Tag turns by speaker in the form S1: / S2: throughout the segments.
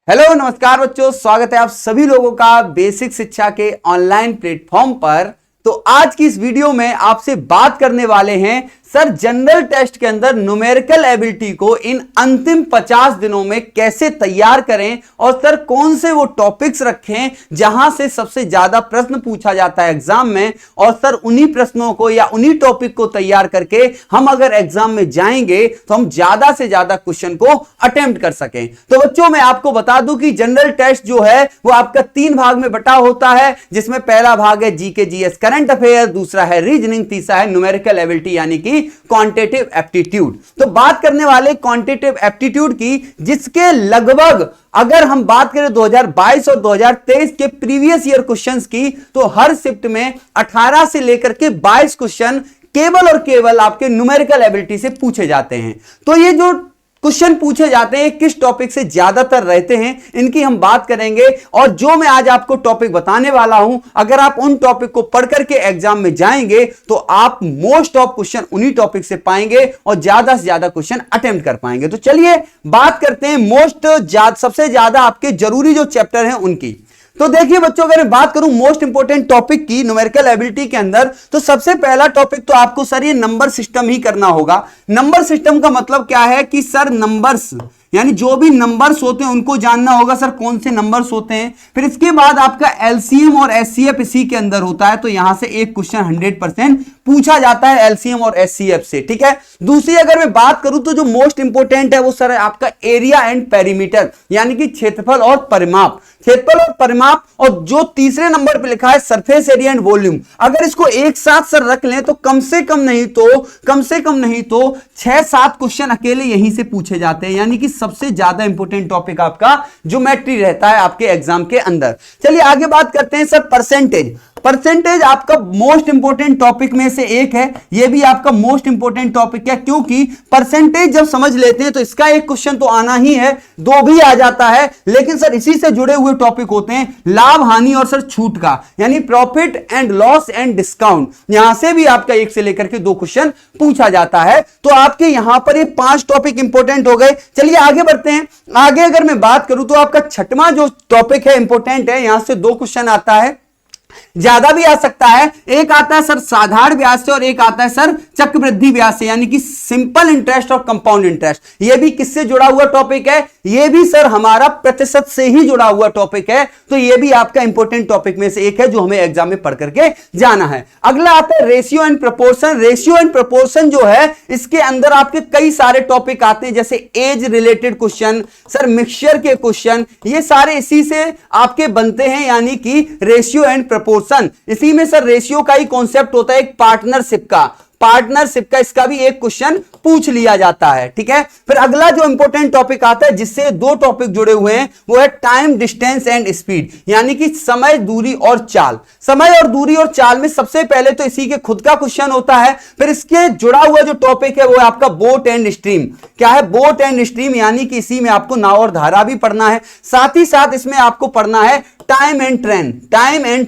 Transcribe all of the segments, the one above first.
S1: Hello नमस्कार बच्चों, स्वागत है आप सभी लोगों का बेसिक शिक्षा के ऑनलाइन प्लेटफॉर्म पर। तो आज की इस वीडियो में आपसे बात करने वाले हैं सर जनरल टेस्ट के अंदर न्यूमेरिकल एबिलिटी को इन अंतिम 50 दिनों में कैसे तैयार करें और सर कौन से वो टॉपिक्स रखें जहां से सबसे ज्यादा प्रश्न पूछा जाता है एग्जाम में, और सर उन्हीं प्रश्नों को या उन्हीं टॉपिक को तैयार करके हम अगर एग्जाम में जाएंगे तो हम ज्यादा से ज्यादा क्वेश्चन को अटेम्प्ट कर सकें। तो बच्चों मैं आपको बता दूं कि जनरल टेस्ट जो है वो आपका 3 भाग में बटा होता है, जिसमें पहला भाग है जीके जीएस करंट अफेयर, दूसरा है रीजनिंग, तीसरा है न्यूमेरिकल एबिलिटी यानी कि क्वांटिटेटिव एप्टीट्यूड। तो बात करने वाले क्वांटिटेटिव एप्टीट्यूड की, जिसके लगभग अगर हम बात करें 2022 और 2023 के प्रीवियस ईयर क्वेश्चंस की, तो हर शिफ्ट में 18 से लेकर के 22 क्वेश्चन केवल और केवल आपके न्यूमेरिकल एबिलिटी से पूछे जाते हैं। तो ये जो क्वेश्चन पूछे जाते हैं किस टॉपिक से ज्यादातर रहते हैं, इनकी हम बात करेंगे। और जो मैं आज आपको टॉपिक बताने वाला हूं, अगर आप उन टॉपिक को पढ़ करके एग्जाम में जाएंगे तो आप मोस्ट ऑफ क्वेश्चन उन्हीं टॉपिक से पाएंगे और ज्यादा से ज्यादा क्वेश्चन अटेम्प्ट कर पाएंगे। तो चलिए बात करते हैं सबसे ज्यादा आपके जरूरी जो चैप्टर हैं उनकी। तो देखिए बच्चों, अगर मैं बात करूं मोस्ट इंपोर्टेंट टॉपिक की न्यूमेरिकल एबिलिटी के अंदर, तो सबसे पहला टॉपिक तो आपको सर ये नंबर सिस्टम ही करना होगा। नंबर सिस्टम का मतलब क्या है कि सर नंबर्स यानी जो भी नंबर्स होते हैं उनको जानना होगा, सर कौन से नंबर्स होते हैं। फिर इसके बाद आपका एलसीएम और एचसीएफ इसी के अंदर होता है, तो यहां से एक क्वेश्चन 100% पूछा जाता है एलसीएम और एचसीएफ से, ठीक है। दूसरी अगर मैं बात करूं तो जो मोस्ट इंपोर्टेंट है वो सर है आपका एरिया एंड पेरीमीटर यानी कि क्षेत्रफल और परिमाप। क्षेत्रफल और परिमाप, और जो तीसरे नंबर पे लिखा है सरफेस एरिया एंड वॉल्यूम, अगर इसको एक साथ सर रख लें तो कम से कम नहीं तो 6-7 क्वेश्चन अकेले यहीं से पूछे जाते हैं, यानी कि सबसे ज्यादा इंपॉर्टेंट टॉपिक आपका ज्योमेट्री रहता है आपके एग्जाम के अंदर। चलिए आगे बात करते हैं सर परसेंटेज आपका मोस्ट इंपोर्टेंट टॉपिक में से एक है। यह भी आपका मोस्ट इंपोर्टेंट टॉपिक है, क्योंकि परसेंटेज जब समझ लेते हैं तो इसका एक क्वेश्चन तो आना ही है, 2 भी आ जाता है, लेकिन सर इसी से जुड़े हुए टॉपिक होते हैं लाभ हानि और सर छूट का, यानी profit and loss and discount. यहां से भी आपका 1 से लेकर के 2 क्वेश्चन पूछा जाता है। तो आपके यहां पर ये 5 टॉपिक इंपॉर्टेंट हो गए। चलिए आगे बढ़ते हैं। आगे अगर मैं बात करूं तो आपका 6वां जो टॉपिक है इंपॉर्टेंट है, यहां से 2 क्वेश्चन आता है, ज्यादा भी आ सकता है। एक आता है सर साधारण ब्याज से और एक आता है सर चक्रवृद्धि ब्याज से, यानी कि सिंपल इंटरेस्ट और कंपाउंड इंटरेस्ट। यह भी किससे जुड़ा हुआ टॉपिक है? यह भी सर हमारा प्रतिशत से ही जुड़ा हुआ टॉपिक है। तो यह भी आपका इंपॉर्टेंट टॉपिक में से एक है जो हमें एग्जाम में पढ़ करके जाना है। अगला आता है ratio and proportion. Ratio and proportion जो है, इसके अंदर आपके कई सारे टॉपिक आते हैं, जैसे age related question, sir mixture के क्वेश्चन, ये सारे इसी से आपके बनते हैं, यानी कि रेशियो एंड प्रोपोर्शन। इसी में सर रेशियो का ही कॉन्सेप्ट होता है एक पार्टनरशिप का, इसका भी एक क्वेश्चन पूछ लिया जाता है, ठीक है। फिर अगला जो इंपॉर्टेंट टॉपिक आता है जिससे 2 टॉपिक जुड़े हुए हैं, वो है टाइम, डिस्टेंस एंड स्पीड, यानी कि समय, दूरी और चाल। समय और दूरी और चाल में सबसे पहले तो इसी के खुद का क्वेश्चन होता है। फिर इसके जुड़ा हुआ जो टॉपिक है वो है आपका बोट एंड स्ट्रीम। क्या है बोट एंड स्ट्रीम? यानी कि इसी में आपको नाव और धारा भी पढ़ना है, साथ ही साथ इसमें आपको पढ़ना है टाइम एंड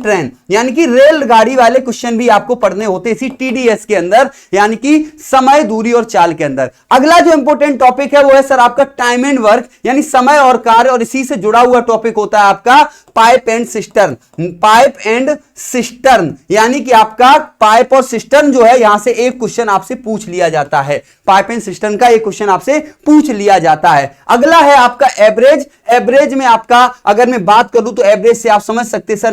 S1: ट्रेन, यानी कि रेलगाड़ी वाले क्वेश्चन भी आपको पढ़ने होते इसी टीडीएस के अंदर, यानी कि समय, दूरी और चाल के अंदर। अगला जो इंपॉर्टेंट टॉपिक है वो है सर आपका टाइम एंड वर्क, यानी समय और कार्य, और इसी से जुड़ा हुआ टॉपिक होता है आपका पाइप एंड सिस्टर्न, यानी कि आपका पाइप और सिस्टर्न जो है, यहां से एक क्वेश्चन आपसे पूछ लिया जाता है। पाइप एंड सिस्टर्न का एक क्वेश्चन आपसे पूछ लिया जाता है। अगला है आपका एवरेज में आपका अगर मैं बात करूं तो एवरेज से आप समझ सकते हैं सर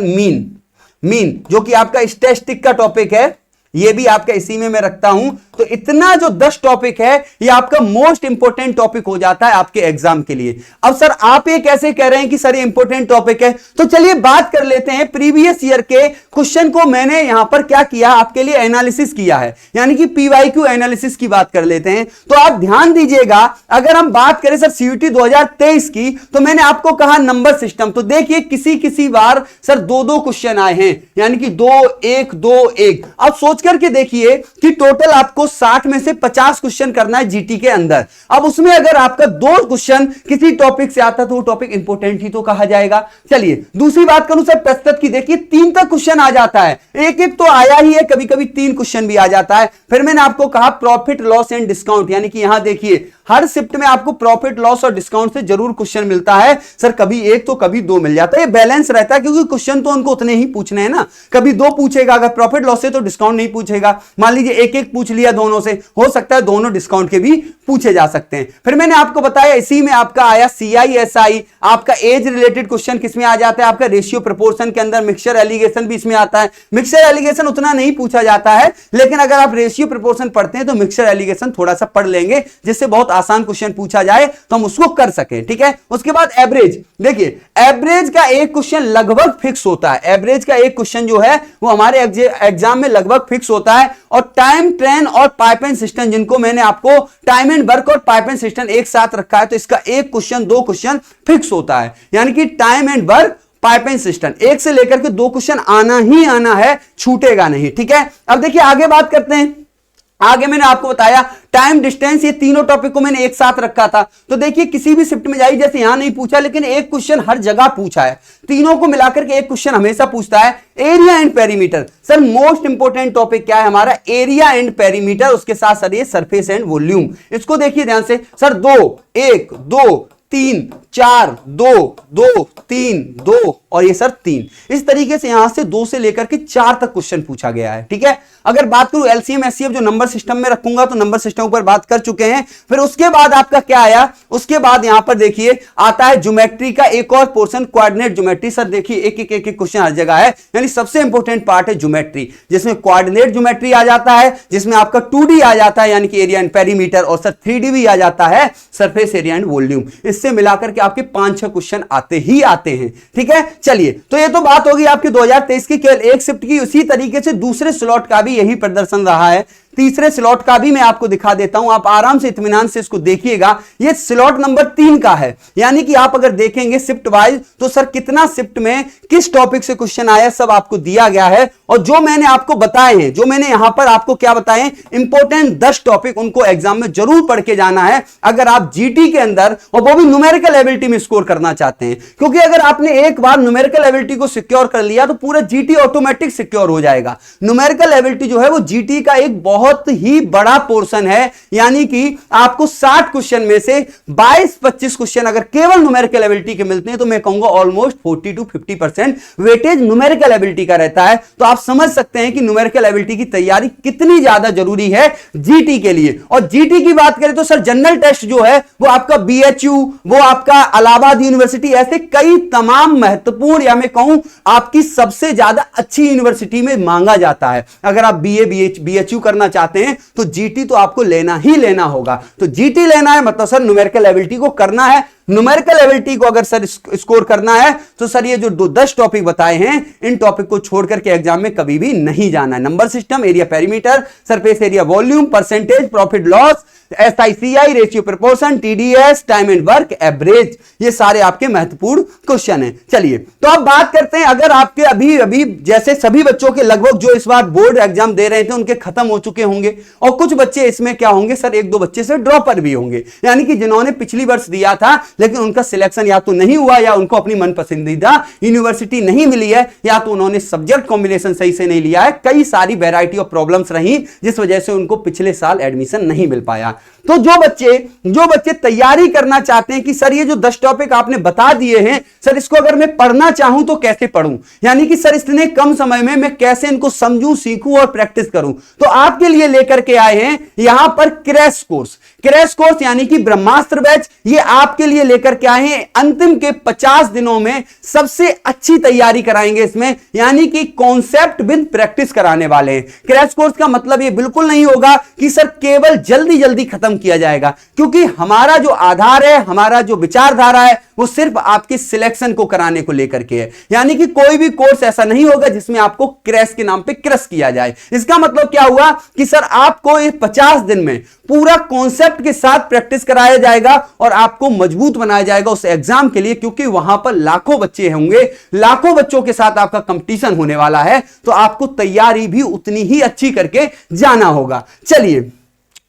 S1: मीन, जो कि आपका स्टैटिस्टिक का टॉपिक है, ये भी आपका इसी में मैं रखता हूं। तो इतना जो 10 टॉपिक है ये आपका मोस्ट इंपोर्टेंट टॉपिक हो जाता है आपके एग्जाम के लिए। अब सर आप ये कैसे कह रहे हैं कि सर ये इंपोर्टेंट टॉपिक है? तो चलिए बात कर लेते हैं प्रीवियस ईयर के क्वेश्चन को। मैंने यहां पर क्या किया, आपके लिए एनालिसिस किया है, यानी कि पीवाईक्यू एनालिसिस की बात कर लेते हैं। तो आप ध्यान दीजिएगा, अगर हम बात करें सर सीयूटी 2023 की, तो मैंने आपको कहा नंबर सिस्टम। तो देखिए किसी बार सर 2-2 क्वेश्चन आए हैं, यानी कि 2-1-2-1। अब सोच करके देखिए कि टोटल आपको 60 में से 50 क्वेश्चन करना है जीटी के अंदर। अब उसमें अगर आपका 2 क्वेश्चन किसी टॉपिक से आता तो वो टॉपिक इंपोर्टेंट ही तो कहा जाएगा। चलिए दूसरी बात करूं सर प्रतिशत की, देखिए 3 तक क्वेश्चन आ जाता है, एक एक तो आया ही है, कभी कभी 3 क्वेश्चन भी आ जाता है। फिर मैंने आपको कहा प्रॉफिट लॉस एंड डिस्काउंट, यानी कि यहां देखिए हर शिफ्ट में आपको प्रॉफिट लॉस और डिस्काउंट से जरूर क्वेश्चन मिलता है सर, कभी एक तो कभी 2 मिल जाता है। ये बैलेंस रहता है क्योंकि क्वेश्चन तो उनको उतने ही पूछने हैं ना, कभी 2 पूछेगा अगर प्रॉफिट लॉस से तो डिस्काउंट नहीं पूछेगा। मान लीजिए एक एक पूछ लिया दोनों से, हो सकता है दोनों डिस्काउंट के भी पूछे जा सकते हैं। फिर मैंने आपको बताया इसी में आपका आया CISI, आपका एज रिलेटेड क्वेश्चन किसमें आ जाता है, आपका रेशियो प्रोपोर्शन के अंदर मिक्सचर एलिगेशन भी इसमें आता है। मिक्सचर एलिगेशन उतना नहीं पूछा जाता है, लेकिन अगर आप रेशियो प्रोपोर्शन पढ़ते हैं तो मिक्सचर एलिगेशन थोड़ा सा पढ़ लेंगे, जिससे बहुत आसान क्वेश्चन पूछा जाए तो हम उसको कर सके। ठीक है, उसके बाद एवरेज, देखिए एवरेज का एक क्वेश्चन लगभग फिक्स होता है, एवरेज का एक क्वेश्चन जो है वो हमारे एग्जाम में लगभग फिक्स होता है। और टाइम ट्रेन और पाइप एंड सिस्टम, जिनको मैंने आपको टाइम एंड वर्क और पाइप एंड सिस्टम एक साथ रखा है, तो इसका एक क्वेश्चन 2 क्वेश्चन फिक्स होता है, यानी कि time and work pipe and system एक से लेकर के 2 क्वेश्चन आना ही आना है, छूटेगा नहीं। ठीक है, अब देखिए आगे बात करते हैं। आगे मैंने आपको बताया टाइम डिस्टेंस, ये तीनों टॉपिक को मैंने एक साथ रखा था। तो देखिए किसी भी शिफ्ट में जाइए, जैसे यहां नहीं पूछा लेकिन एक क्वेश्चन हर जगह पूछा है, तीनों को मिलाकर के एक क्वेश्चन हमेशा पूछता है। Area and perimeter, sir most important topic क्या है हमारा, एरिया एंड पेरीमीटर, उसके साथ सर ये सरफेस एंड वॉल्यूम। इसको देखिए ध्यान से सर, 2 1 2 3 4 2 2 3 2 और ये सर 3, इस तरीके से यहां से 2 से लेकर के 4 तक क्वेश्चन पूछा गया है। ठीक है, अगर बात करूं एलसीएम एचसीएफ जो नंबर सिस्टम में रखूंगा तो नंबर सिस्टम पर बात कर चुके हैं। फिर उसके बाद आपका क्या आया, उसके बाद यहां पर देखिए आता है ज्योमेट्री का एक और पोर्शन, कोऑर्डिनेट ज्योमेट्री। सर देखिए एक एक क्वेश्चन हर जगह है, यानी सबसे इंपॉर्टेंट पार्ट है ज्योमेट्री, जिसमें कोऑर्डिनेट ज्योमेट्री आ जाता है, जिसमें आपका 2D आ जाता है यानी कि एरिया एंड पेरीमीटर, और सर 3D भी आ जाता है, सरफेस एरिया एंड वॉल्यूम। इससे मिलाकर के आपके 5-6 क्वेश्चन आते ही आते हैं। ठीक है, चलिए तो ये तो बात होगी आपकी 2023 की केवल एक शिफ्ट की। उसी तरीके से दूसरे स्लॉट का भी यही प्रदर्शन रहा है, तीसरे स्लॉट का भी मैं आपको दिखा देता हूं, आप आराम से इत्मीनान से इसको देखिएगा। ये स्लॉट नंबर 3 का है, यानी कि आप अगर देखेंगे शिफ्ट वाइज तो सर कितना शिफ्ट में किस टॉपिक से क्वेश्चन आया सब आपको दिया गया है। और जो मैंने आपको बताए हैं, जो मैंने यहां पर आपको क्या बताए, इंपॉर्टेंट 10 टॉपिक, उनको एग्जाम में जरूर पढ़ के जाना है अगर आप जीटी के अंदर, और वो भी न्यूमेरिकल एबिलिटी में स्कोर करना चाहते हैं। क्योंकि अगर आपने एक बार न्यूमेरिकल एबिलिटी को सिक्योर कर लिया तो पूरा जीटी ऑटोमेटिक सिक्योर हो जाएगा। न्यूमेरिकल एबिलिटी जो है वो जीटी का एक बहुत ही बड़ा पोर्शन है, यानी कि आपको 60 क्वेश्चन में से 22-25 क्वेश्चन अगर केवल न्यूमेरिकल एबिलिटी के मिलते हैं तो मैं कहूंगा almost 40 to 50% weightage numerical ability का रहता है। तो आप समझ सकते हैं कि न्यूमेरिकल एबिलिटी की तैयारी कितनी ज्यादा जरूरी है जीटी के लिए। और जीटी की बात करें तो सर जनरल टेस्ट जो है वो आपका बीएचयू, वो आपका इलाहाबाद यूनिवर्सिटी, ऐसे कई तमाम महत्वपूर्ण, या मैं कहूं आपकी सबसे ज्यादा अच्छी यूनिवर्सिटी में मांगा जाता है। अगर आप बीएचयू करना चाहते हैं तो जीटी तो आपको लेना ही लेना होगा। तो जीटी लेना है मतलब सर न्यूमेरिकल एबिलिटी को करना है। न्यूमेरिकल एबिलिटी को अगर सर स्कोर करना है तो सर ये जो 10 टॉपिक बताए हैं, इन टॉपिक को छोड़ करके एग्जाम में कभी भी नहीं जाना है। Number system, area perimeter, surface area volume, percentage, profit loss, SICI, ratio proportion, TDS, time and work, average, ये सारे आपके महत्वपूर्ण क्वेश्चन हैं। चलिए तो अब बात करते हैं, अगर आपके अभी अभी जैसे सभी बच्चों के लगभग जो इस बार बोर्ड एग्जाम दे रहे थे उनके खत्म हो चुके होंगे, और कुछ बच्चे इसमें क्या होंगे सर, 1-2 बच्चे से ड्रॉपर भी होंगे, यानी कि जिन्होंने पिछली वर्ष दिया था लेकिन उनका सिलेक्शन या तो नहीं हुआ, या उनको अपनी मन पसंदीदा यूनिवर्सिटी नहीं मिली है, या तो उन्होंने सब्जेक्ट कॉम्बिनेशन सही से नहीं लिया है। कई सारी वैरायटी ऑफ प्रॉब्लम्स रही जिस वजह से उनको पिछले साल एडमिशन नहीं मिल पाया। तो जो बच्चे तैयारी करना चाहते हैं कि सर ये जो 10 टॉपिक आपने बता दिए हैं सर, इसको अगर मैं पढ़ना चाहूं तो कैसे पढ़ूं, यानी कि सर इतने कम समय में मैं कैसे इनको समझूं, सीखूं और प्रैक्टिस करूं, तो आपके लिए लेकर के आए हैं यहां पर क्रैश कोर्स यानी कि ब्रह्मास्त्र बैच। ये आपके लिए लेकर के आए हैं, अंतिम के 50 दिनों में सबसे अच्छी तैयारी कराएंगे इसमें, यानी कि कॉन्सेप्ट विद प्रैक्टिस कराने वाले हैं। क्रैश कोर्स का मतलब ये बिल्कुल नहीं होगा कि सर केवल जल्दी जल्दी खत्म किया जाएगा, क्योंकि हमारा जो आधार है, हमारा जो विचारधारा है, वो सिर्फ आपके सिलेक्शन को कराने को लेकर के है। यानी कि कोई भी कोर्स ऐसा नहीं होगा जिसमें आपको क्रैश के नाम पे क्रश किया जाए। इसका मतलब क्या हुआ कि सर आपको इस 50 दिन में पूरा कॉन्सेप्ट के साथ प्रैक्टिस कराया जाएगा और आपको मजबूत मजबूत बनाया जाएगा उस एग्जाम के लिए, क्योंकि वहां पर लाखों बच्चे होंगे, लाखों बच्चों के साथ आपका कंपटीशन होने वाला है, तो आपको तैयारी भी उतनी ही अच्छी करके जाना होगा। चलिए,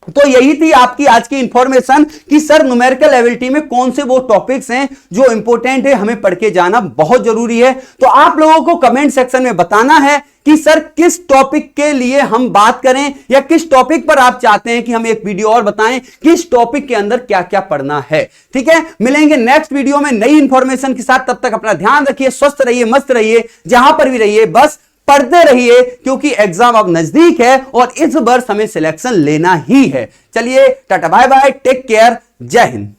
S1: तो यही थी आपकी आज की इंफॉर्मेशन कि सर न्यूमेरिकल एबिलिटी में कौन से वो टॉपिक्स हैं जो इंपॉर्टेंट है, हमें पढ़ के जाना बहुत जरूरी है। तो आप लोगों को कमेंट सेक्शन में बताना है कि सर किस टॉपिक के लिए हम बात करें, या किस टॉपिक पर आप चाहते हैं कि हम एक वीडियो और बताएं, किस टॉपिक के अंदर क्या क्या पढ़ना है। ठीक है, मिलेंगे नेक्स्ट वीडियो में नई इंफॉर्मेशन के साथ। तब तक अपना ध्यान रखिए, स्वस्थ रहिए, मस्त रहिए, जहां पर भी रहिए बस पढ़ते रहिए, क्योंकि एग्जाम अब नजदीक है और इस वर्ष हमें सिलेक्शन लेना ही है। चलिए, tata bye bye, take care, जय हिंद।